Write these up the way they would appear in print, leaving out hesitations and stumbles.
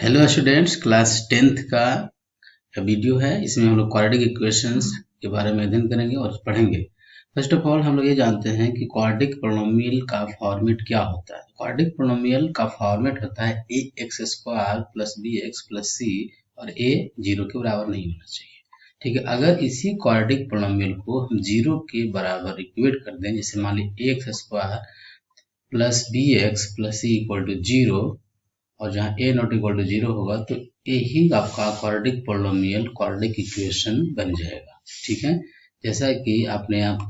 Hello students, class 10th का video है। इसमें हम लोग क्वाड्रेटिक इक्वेशंस के बारे में अध्ययन करेंगे और पढ़ेंगे। फर्स्ट ऑफ ऑल हम लोग ये जानते हैं कि क्वाड्रेटिक पोलिनोमियल का फॉर्मेट क्या होता है। क्वाड्रेटिक पोलिनोमियल का फॉर्मेट होता है a x square plus b x plus c और ए जीरो के बराबर नहीं होना चाहिए। ठीक है, अगर इसी क्वाड्रेटिक पोलिनोमियल को हम जीरो के बराबर इक्वेट कर दें, जैसे मान लीजिए a x square plus b x plus c equal to zero, और जहाँ a not equal to zero होगा तो यही आपका क्वाड्रेटिक पोलिनोमियल क्वाड्रेटिक इक्वेशन बन जाएगा। ठीक है, जैसा कि आपने आप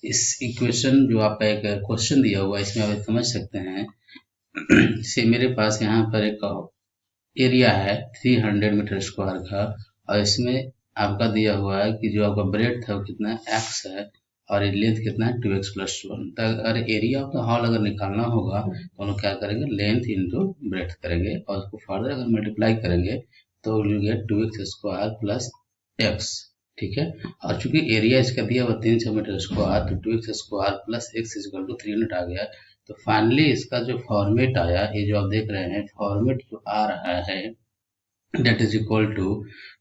इस इक्वेशन जो आपका एक क्वेश्चन दिया हुआ है इसमें आप समझ सकते हैं। से मेरे पास यहाँ पर एक एरिया है 300 मीटर स्क्वायर का, और इसमें आपका दिया हुआ है कि जो आपका ब्रेड्थ है वो कितना एक्स है और लेंथ कितना है 2x प्लस 1। तो अगर एरिया ऑफ द हॉल अगर निकालना होगा तो हम लोग क्या करेंगे, लेंथ इंटू ब्रेड्थ करेंगे और उसको फर्दर अगर मल्टीप्लाई करेंगे तो will get 2x square plus x। ठीक है, और चूंकि एरिया इसका दिया हुआ 300 मीटर स्क्वायर तो 2x square plus x equal to 300 आ गया। तो फाइनली इसका जो फॉर्मेट आया, ये जो आप देख रहे हैं फॉर्मेट जो आ रहा है that is equal to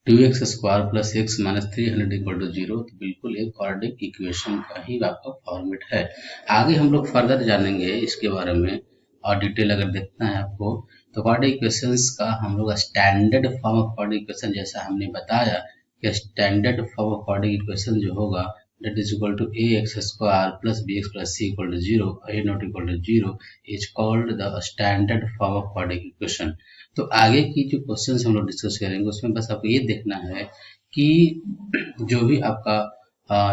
2x square plus x minus 300 equal to zero. तो बिल्कुल एक क्वाड्रेटिक इक्वेशन का ही आपका फॉर्मेट है। आगे हम लोग फर्दर जानेंगे इसके बारे में और डिटेल अगर देखना है आपको तो क्वाड्रेटिक इक्वेशंस का हम लोग standard form of quadratic equation, जैसा हमने बताया कि standard form of quadratic equation जो होगा that is equal to ax square plus bx plus c equal to 0, a not equal to 0 is called the standard form of quadratic equation। तो आगे की जो क्वेश्चंस हम लोग डिस्कस करेंगे उसमें बस आपको ये देखना है कि जो भी आपका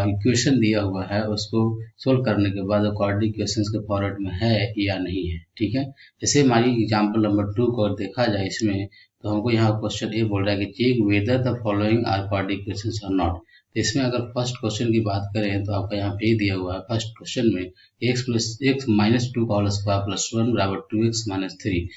इक्वेशन दिया हुआ है उसको सोल्व करने के बाद क्वाड्रेटिक इक्वेशंस के फॉर्मेट में है या नहीं है। ठीक है, जैसे हमारी एग्जांपल नंबर 2 को देखा जाए इसमें, तो हमको यहाँ क्वेश्चन ये बोल रहा है कि check whether the following are quadratic equations और नॉट। तो इसमें अगर फर्स्ट क्वेश्चन की बात करें तो आपका यहाँ पे दिया हुआ है फर्स्ट क्वेश्चन में x माइनस टू का होल स्क्वायर प्लस 1 बराबर 2x माइनस 3।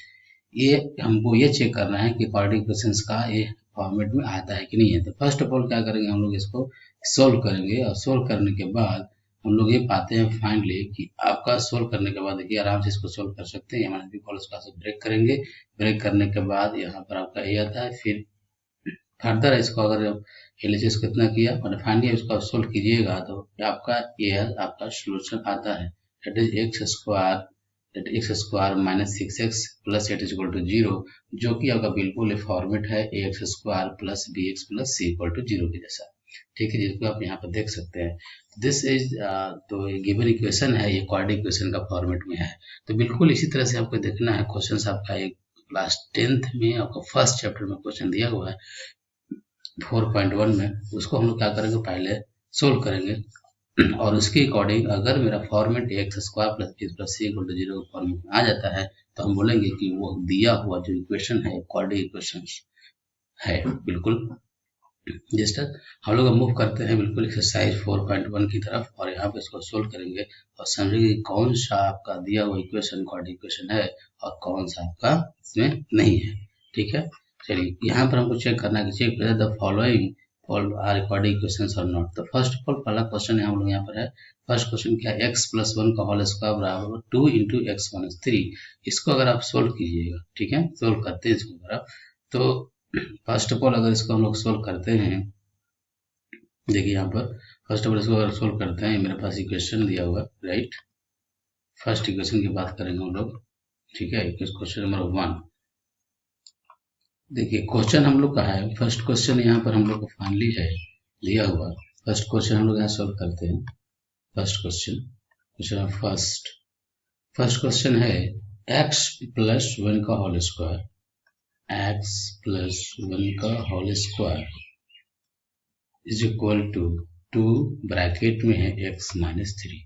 ये हमको ये चेक करना है कि क्वाड्रेटिक इक्वेशंस का ये फॉर्मेट में आता है कि नहीं है। तो फर्स्ट ऑफ ऑल क्या करेंगे, हम लोग इसको सोल्व करेंगे और सोल्व करने के बाद हम लोग ये पाते हैं फाइनली कि आपका सोल्व करने के बाद देखिए आराम से इसको सोल्व कर सकते हैं। हमारे डिफॉल्ट क्लास से ब्रेक करेंगे, ब्रेक करने के बाद यहाँ पर आपका ये आता है। फिर फर्दर इसको अगर एलएचएस कितना किया और फाइनली इसको सोल्व कीजिएगा तो आपका ये आपका सोल्यूशन आता है, that is x square minus 6x plus 8 equal to zero, जो कि आपका बिल्कुल फॉर्मेट है a x square plus b x plus c equal to zero के जैसा। ठीक है, जिसको आप यहाँ पर देख सकते हैं। दिस इज तो गिवन इक्वेशन है, ये क्वाड्रेटिक इक्वेशन का फॉर्मेट में है। तो बिल्कुल इसी तरह से आपको देखना है। क्वेश्चन आपका एक क्लास 10th में आपका फर्स्ट चैप्टर में क्वेश्चन दिया हुआ है 4.1 में, उसको हम लोग क्या करेंगे, पहले सोल्व करेंगे और उसके अकॉर्डिंग अगर मेरा format x square plus b plus c equal to zero format में आ जाता है तो हम बोलेंगे कि वो दिया हुआ जो इक्वेशन है क्वाड्रेटिक इक्वेशन है। बिल्कुल जस्ट हम लोग मूव करते हैं बिल्कुल एक्सरसाइज 4.1 की तरफ, और यहाँ पे इसको सोल्व करेंगे और समझेंगे कौन सा आपका दिया हुआ इक्वेशन क्वाड्रेटिक इक्वेशन है और कौन सा आपका इसमें नहीं है। ठीक है, चलिए यहाँ पर हमको चेक करना है कि check the following are quadratic equations और नॉट। तो फर्स्ट ऑफ ऑल पहला क्वेश्चन हम लोग यहाँ पर है। फर्स्ट क्वेश्चन क्या है, x प्लस 1 का होल स्क्वायर बराबर 2 इंटू एक्स माइनस 3। इसको अगर आप सोल्व कीजिएगा, ठीक है, सोल्व करते हैं इसको अगर आप, तो फर्स्ट ऑफ ऑल अगर इसको हम लोग सोल्व करते हैं, देखिए यहाँ पर फर्स्ट ऑफ ऑल इसको अगर सोल्व करते हैं, मेरे पास इक्वेशन दिया हुआ है, राइट। फर्स्ट इक्वेशन की बात करेंगे हम लोग। ठीक है, क्वेश्चन नंबर 1 देखिए, क्वेश्चन हम लोग का है फर्स्ट क्वेश्चन, यहाँ पर हम लोग को फाइनली है लिया हुआ। फर्स्ट क्वेश्चन हम लोग यहाँ सोल्व करते हैं। फर्स्ट क्वेश्चन फर्स्ट क्वेश्चन है x प्लस 1 का होल स्क्वायर, x प्लस 1 का whole square is equal to 2 bracket में है x माइनस 3।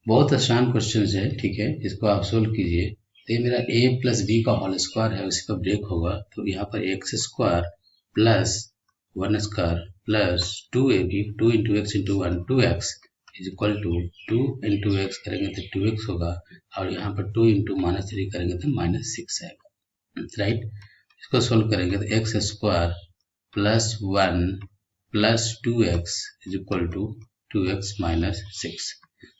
बहुत आसान क्वेश्चन है, ठीक है, इसको आप सोल्व कीजिए। तो ये मेरा a प्लस बी का होल स्क्वायर है, उसी का ब्रेक होगा तो यहाँ पर x square plus 1 square plus 2ab 2 into x into 1 2x is equal to 2 into x करेंगे तो 2x होगा, और यहाँ पर 2 इंटू माइनस 3 करेंगे तो माइनस 6 आएगा, राइट। इसको सोल्व करेंगे तो x square plus 1 plus 2x is equal to 2x minus 6।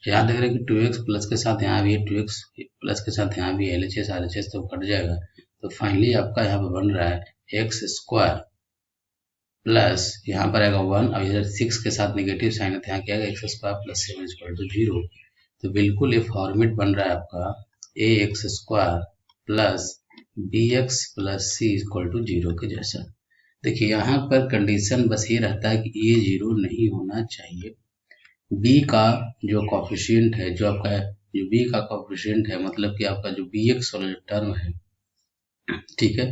यहाँ देख रहे हैं कि 2x प्लस के साथ यहाँ भी है, 2x प्लस के साथ यहाँ भी LHS RHS तो कट जाएगा, तो फाइनली आपका यहाँ पर बन रहा है एक्स स्क्वायर प्लस यहाँ पर आएगा 1 और इधर 6 के साथ नेगेटिव साइन है तो यहाँ क्या आएगा x square plus 7 equal to 0। तो बिल्कुल ये फॉर्मेट बन रहा है आपका a x square plus b x plus c equal to 0 के जैसा। देखिए यहाँ पर कंडीशन बस ये रहता है कि ए 0 नहीं होना चाहिए। बी का जो कॉफिशिएंट है जो आपका जो बी का कॉफिशिएंट है मतलब कि आपका जो बी एक्स वाला जो टर्म है, ठीक है,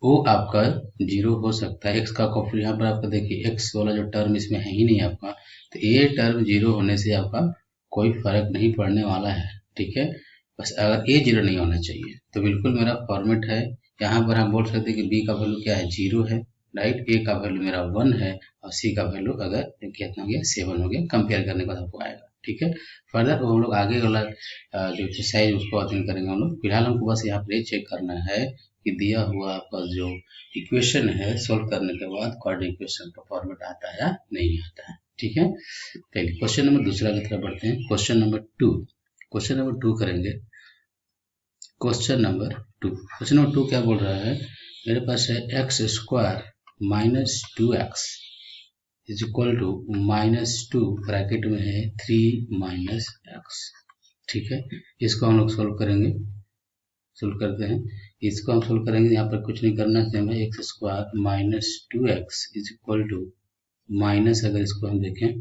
वो आपका 0 हो सकता है। एक्स का कॉफी यहाँ पर आपका देखिए एक्स वाला जो टर्म इसमें है ही नहीं आपका, तो ये टर्म 0 होने से आपका कोई फर्क नहीं पड़ने वाला है, ठीक है। बस अगर ए 0 नहीं होना चाहिए तो बिल्कुल मेरा फॉर्मेट है। यहाँ पर हम बोल सकते हैं कि बी का वैल्यू क्या है 0 है, राइट। ए का वैल्यू मेरा 1 है और सी का वैल्यू अगर कितना हो गया 7 हो गया। कंपेयर करने के बाद आपको आएगा, ठीक है। फर्दर हम लोग आगे वाला जो एक्सरसाइज उसको अध्ययन करेंगे हम लोग। फिलहाल हमको बस यहाँ पर ये चेक करना है कि दिया हुआ आपका जो इक्वेशन है सोल्व करने के बाद क्वाड्रेटिक इक्वेशन का फॉर्मेट आता है या नहीं आता है, ठीक है। पहले क्वेश्चन नंबर दूसरा की तरफ बढ़ते हैं। क्वेश्चन नंबर 2 करेंगे। क्वेश्चन नंबर 2 क्या बोल रहा है, मेरे पास है x square minus 2x is equal to -2 bracket में है 3 माइनस एक्स, ठीक है। इसको हम लोग सोल्व करते हैं। इसको हम सोल्व करेंगे, यहाँ पर कुछ नहीं करना है। X square minus 2x is equal to minus, अगर इसको हम देखें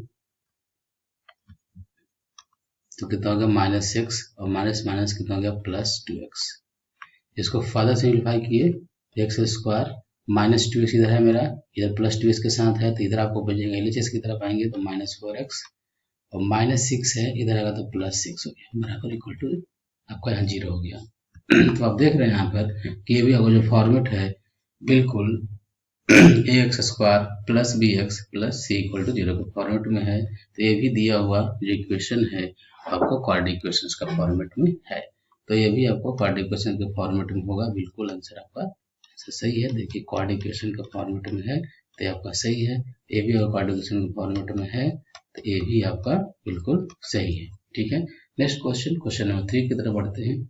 तो कितना हो गया -6 और माइनस माइनस कितना हो गया +2x। इसको फर्दर सिंप्लीफाई किए, एक्स स्क्वायर -2x इधर है मेरा, इधर +2x के साथ है तो इधर आपको बचेगा एलएचएस की तरफ आएंगे तो -4x और -6 है इधर आएगा तो +6 हो गया बराबर इक्वल टू आपका यहाँ 0 हो गया। तो आप देख रहे हैं यहाँ पर कि ये भी आपका जो फॉर्मेट है बिल्कुल a x square plus b x plus c equal to 0 के फॉर्मेट में है। तो ये भी दिया हुआ जो इक्वेशन है आपको क्वाड्रेटिक इक्वेशंस का फॉर्मेट में है, तो ये भी आपको क्वाड्रेटिक इक्वेशन के फॉर्मेट में होगा। बिल्कुल आंसर आपका सही है। देखिए क्वाड्रेटिक इक्वेशन का फॉर्मेट में है तो ये आपका सही है। ये भी अगर क्वाड्रेटिक इक्वेशन के फॉर्मेट में है तो ये भी आपका बिल्कुल सही है, ठीक है। नेक्स्ट क्वेश्चन नंबर 3 की तरफ बढ़ते हैं।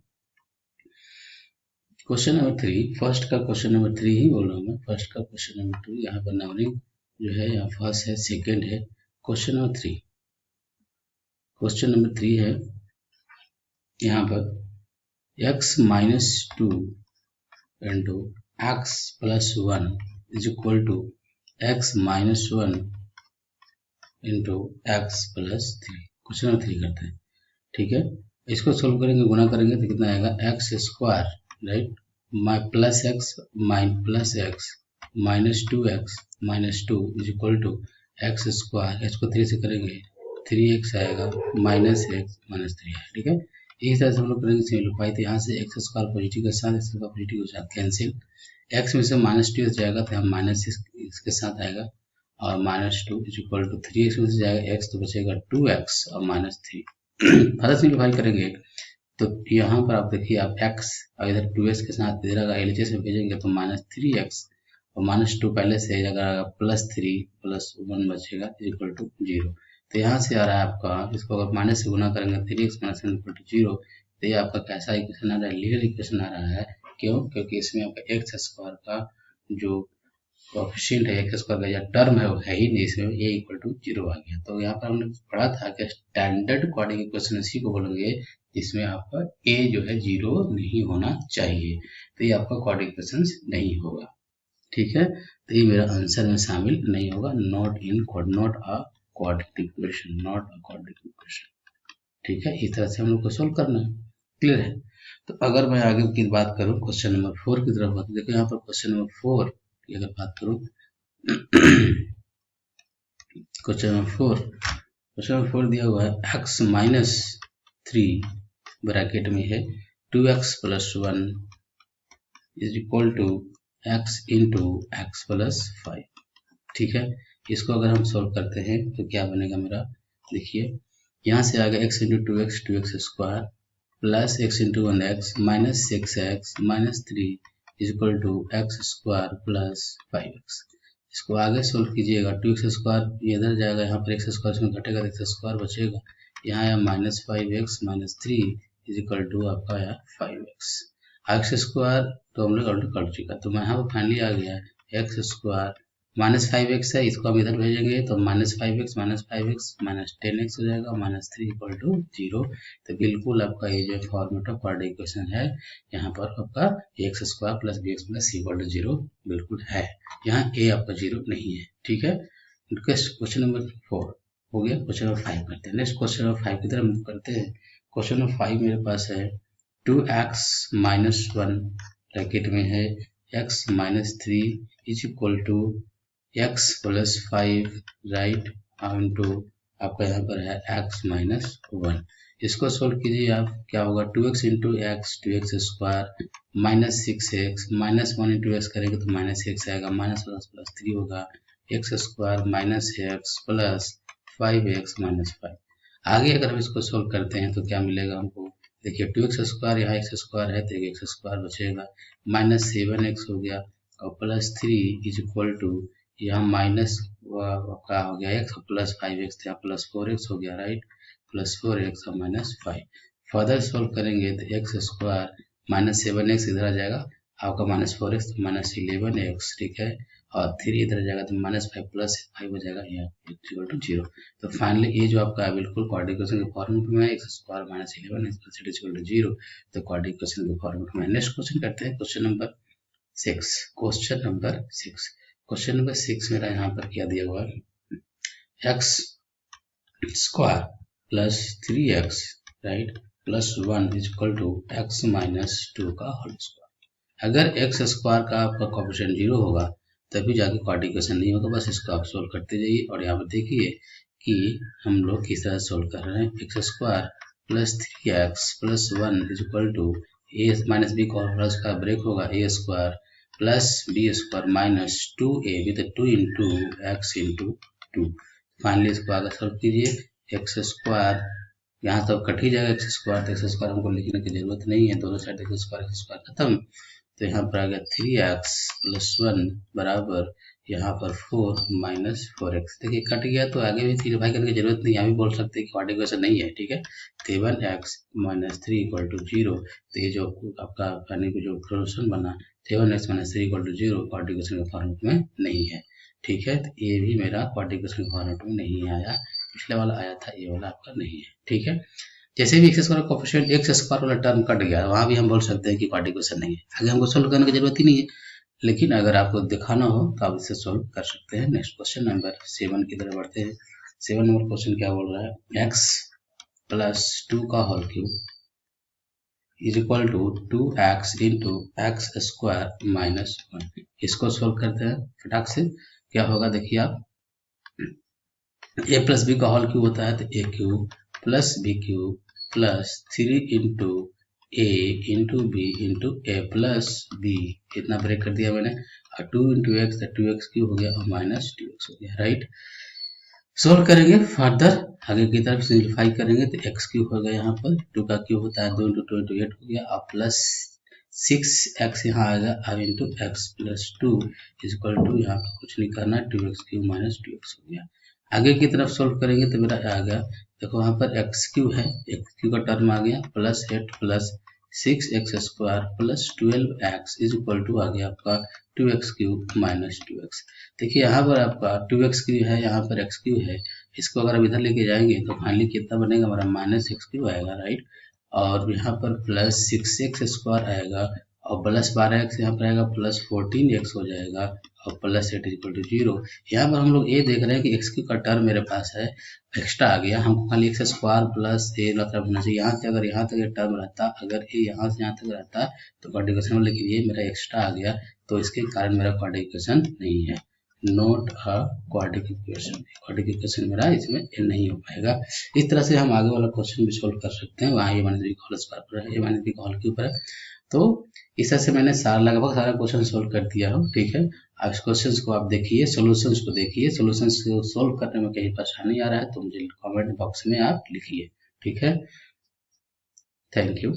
क्वेश्चन नंबर 3, फर्स्ट का क्वेश्चन नंबर 3 ही बोल रहा हूँ मैं। फर्स्ट का क्वेश्चन नंबर 2 यहाँ पर नंबरिंग जो है यहाँ फर्स्ट है सेकंड है। क्वेश्चन नंबर 3 है यहाँ पर x minus 2 into x plus 1 is equal to x minus 1 into x plus 3। Question number 3 करते हैं, ठीक है। इसको सोल्व करेंगे, गुणा करेंगे तो कितना आएगा x square, right, plus x minus 2x minus 2 is equal to x square, इसको 3 से करेंगे 3x आएगा माइनस एक्स माइनस 3 है, ठीक है। इस तरह से हम लोग करेंगे सिंप्लीफाई। तो यहाँ से एक्स स्क्वायर पॉजिटिव के साथ एक्स स्क्वायर पॉजिटिव के साथ कैंसिल, एक्स में से -2 जाएगा तो यहाँ माइनस इसके साथ आएगा और -2 इज इक्वल टू 3x में से जाएगा x तो बचेगा 2x और -3। फर्दर सिंप्लीफाई करेंगे तो यहाँ पर आप देखिए आप x और इधर 2x के साथ इधर अगर एलएचएस में भेजेंगे तो -3x और -2 पहले से अगर +3 + 1 बचेगा इक्वल टू 0। तो यहाँ से आ रहा है आपका, इसको अगर माइनस से गुना करेंगे 3x माइनस इक्वल टू 0, तो ये आपका कैसा इक्वेशन आ रहा है, लीनियर इक्वेशन आ रहा है। क्यों? क्योंकि इसमें आपका एक्स स्क्वायर का जो कोएफिशिएंट है, एक्स स्क्वायर का या टर्म है वो है ही नहीं, इसमें ए इक्वल टू 0 आ गया। तो यहाँ पर हमने पढ़ा था कि स्टैंडर्ड क्वाड्रेटिक इक्वेशन इसी को बोलेंगे जिसमें आपका ए जो है 0 नहीं होना चाहिए, तो ये आपका क्वाड्रेटिक इक्वेशन नहीं होगा, ठीक है। तो ये मेरा आंसर में शामिल नहीं होगा, नॉट अ क्वाड्रेटिक इक्वेशन, ठीक है। इस तरह से हम लोग को सोल्व करना है, क्लियर है। तो अगर मैं आगे की बात करूं क्वेश्चन नंबर 4 की तरफ, देखो यहाँ पर क्वेश्चन नंबर 4 की अगर बात करूं क्वेश्चन नंबर 4 दिया हुआ है x माइनस 3 ब्रैकेट में है 2x plus 1 is equal to x into x plus 5, ठीक है। इसको अगर हम सोल्व करते हैं तो क्या बनेगा मेरा, देखिए यहाँ से आएगा x into 2x square plus x into 1x minus 6x minus 3 is equal to x square plus 5x। इसको आगे सोल्व कीजिएगा, 2x स्क्वायर इधर जाएगा, यहाँ पर x स्क्वायर इसमें घटेगा, x स्क्वायर बचेगा, यहाँ आया -5x minus 3 is equal to आपका आया 5x। एक्स स्क्वायर तो हम लोग ऑल्टर कर चुका, तो यहाँ पर फाइनली आ गया एक्स स्क्वायर -5x है, इसको हम इधर भेजेंगे तो -5x माइनस 10x हो जाएगा, -3 इक्वल टू 0। तो बिल्कुल आपका ये जो फॉर्मेट ऑफ क्वाड्रेटिक इक्वेशन है, यहाँ पर आपका x square plus b x plus c equal to 0 बिल्कुल है। यहाँ ए आपका 0 नहीं है, ठीक है। क्वेश्चन नंबर 4 हो गया। क्वेश्चन नंबर 5 करते हैं। नेक्स्ट क्वेश्चन नंबर 5 की तरफ मूव करते हैं। क्वेश्चन नंबर 5 मेरे पास है 2x माइनस 1 ब्रैकेट में है x minus 3 is equal to x plus 5 right into आपका यहाँ पर है x माइनस 1। इसको सोल्व कीजिए आप, क्या होगा 2x into x 2x square minus 6x minus 1 into x करेंगे तो माइनस x आएगा, माइनस प्लस 3 होगा x square minus x plus 5x minus 5। आगे अगर हम इसको सोल्व करते हैं तो क्या मिलेगा हमको, देखिए 2x स्क्वायर यहाँ एक्स स्क्वायर है तो एक एक्स स्क्वायर बचेगा, माइनस 7x हो गया और प्लस 3 इज इक्वल टू यहाँ माइनस क्या हो गया x प्लस 5x था प्लस 4x हो गया राइट, प्लस 4x और माइनस 5। फर्दर सोल्व करेंगे तो एक्स स्क्वायर माइनस 7x इधर आ जाएगा आपका माइनस 4x तो माइनस 11x, ठीक है, और 3 इधर जाएगा तो -5 प्लस 5 हो जाएगा यहाँ इक्वल टू 0। तो फाइनली ये जो आपका है बिल्कुल क्वाड्रेटिक इक्वेशन के फॉर्मेट में है, x square minus 11 plus equal to 0। तो क्वाड्रेटिक इक्वेशन के फॉर्मेट में। नेक्स्ट क्वेश्चन करते हैं question number 6। Question number 6, question number 6 मेरा यहाँ पर क्या दिया हुआ है, x square plus 3x right plus 1 is equal to x minus 2 का होल स्क्वायर। अगर एक्स स्क्वायर का आपका कोएफिशिएंट 0 होगा तभी जाके क्वाड्रेटिक इक्वेशन नहीं होगा। बस इसको आप सोल्व करते जाइए और यहाँ पर देखिए कि हम लोग किस तरह सोल्व कर रहे हैं। X square plus 3x plus 1 is equal to a minus b plus का ब्रेक होगा a square plus b square minus 2a with 2 into x into 2। Finally इसको आगे सोल्व कीजिए, एक्स स्क्वायर यहाँ तो कट ही जाएगा, एक्स स्क्वायर तो x square हमको लिखने की जरूरत नहीं है, दोनों साइड एक्स स्क्वायर खत्म। तो यहाँ पर आ गया 3x प्लस 1 बराबर यहाँ पर 4 माइनस 4x। देखिए कट गया तो आगे भी सिम्प्लीफाई करने की जरूरत नहीं, यहाँ भी बोल सकते हैं कि क्वाड्रेटिक इक्वेशन नहीं है, ठीक है। 7x minus 3 equal to 0। तो ये जो आपका यानी कि जो सोल्यूशन बना 7x minus 3 equal to 0 quadratic equation के फॉर्मेट में नहीं है, ठीक है। तो ये भी मेरा क्वाड्रेटिक इक्वेशन के फॉर्मेट में नहीं आया, पिछले वाला आया था, ये वाला आपका नहीं है, ठीक है। जैसे भी x square coefficient x square वाला टर्म कट गया वहां भी हम बोल सकते हैं कि क्वाड्रेटिक इक्वेशन नहीं है, आगे हमको सोल्व करने की जरूरत ही नहीं है। लेकिन अगर आपको दिखाना हो तो आप इसे सोल्व कर सकते हैं। नेक्स्ट क्वेश्चन नंबर 7 की तरफ बढ़ते हैं। 7 नंबर क्वेश्चन क्या बोल रहा है, एक्स प्लस 2 का whole cube is equal to 2x into x square minus 1। इसको सोल्व करते हैं फटाक से। क्या होगा देखिए आप, ए प्लस बी का होल क्यूब होता है तो a cube plus b cube plus 3 into a into b into a plus b, इतना ब्रेक कर दिया मैंने, और 2 इंटू एक्स 2x क्यूब हो गया और माइनस 2x हो गया राइट। सोल्व करेंगे फर्दर आगे की तरफ सिंप्लीफाई करेंगे तो एक्स क्यूब हो गया, यहाँ पर 2 का क्यूब होता है 2 इंटू 2 इंटू 8 हो गया और प्लस 6x यहाँ आएगा और into x plus 2 is equal to यहाँ पर कुछ नहीं करना 2x क्यूब माइनस 2x हो गया। आगे की तरफ सोल्व करेंगे तो मेरा आ गया, देखो वहाँ पर एक्स क्यू है, एक्स क्यू का टर्म आ गया plus 8 plus 6x square plus 12x is equal to आ गया आपका 2x क्यूब माइनस 2x। देखिए यहाँ पर आपका 2x क्यू है, यहाँ पर x क्यू है, इसको अगर आप इधर लेके जाएंगे तो फाइनली कितना बनेगा हमारा माइनस एक्स क्यू आएगा राइट, और यहाँ पर प्लस 6x स्क्वायर आएगा और प्लस 12x यहाँ पर आएगा प्लस 14x हो जाएगा और प्लस 8 इक्वल टू 0। यहाँ पर हम लोग ये देख रहे हैं कि एक्स क्यू का टर्म मेरे पास है एक्स्ट्रा आ गया, हमको खाली एक्स स्क्वायर प्लस ए मतलब होना चाहिए। यहाँ से अगर यहाँ तक ये टर्म रहता, अगर ये यहाँ से यहाँ तक रहता तो क्वाड्रेटिक इक्वेशन, लेकिन ये मेरा एक्स्ट्रा आ गया तो इसके कारण मेरा क्वाड्रेटिक इक्वेशन नहीं है, not a quadratic equation. Quadratic equation मेरा इसमें नहीं हो पाएगा। इस तरह से हम आगे वाला क्वेश्चन भी सोल्व कर सकते हैं। वहाँ ए माइनस बी का होल स्क्वायर पर है, ए माइनस बी का होल क्यूब है। तो इस तरह से मैंने लगभग सारा क्वेश्चन सोल्व कर दिया हो, ठीक है। अब इस क्वेश्चन को आप देखिए, सोल्यूशंस को देखिए, सोल्यूशंस को सोल्व करने में कहीं परेशानी आ रहा है तो मुझे कमेंट बॉक्स में आप लिखिए, ठीक है। Thank you.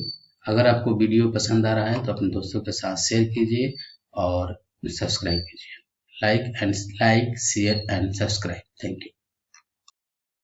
अगर आपको वीडियो पसंद आ रहा है तो अपने दोस्तों के साथ शेयर कीजिए और सब्सक्राइब कीजिए, like share and subscribe. Thank you.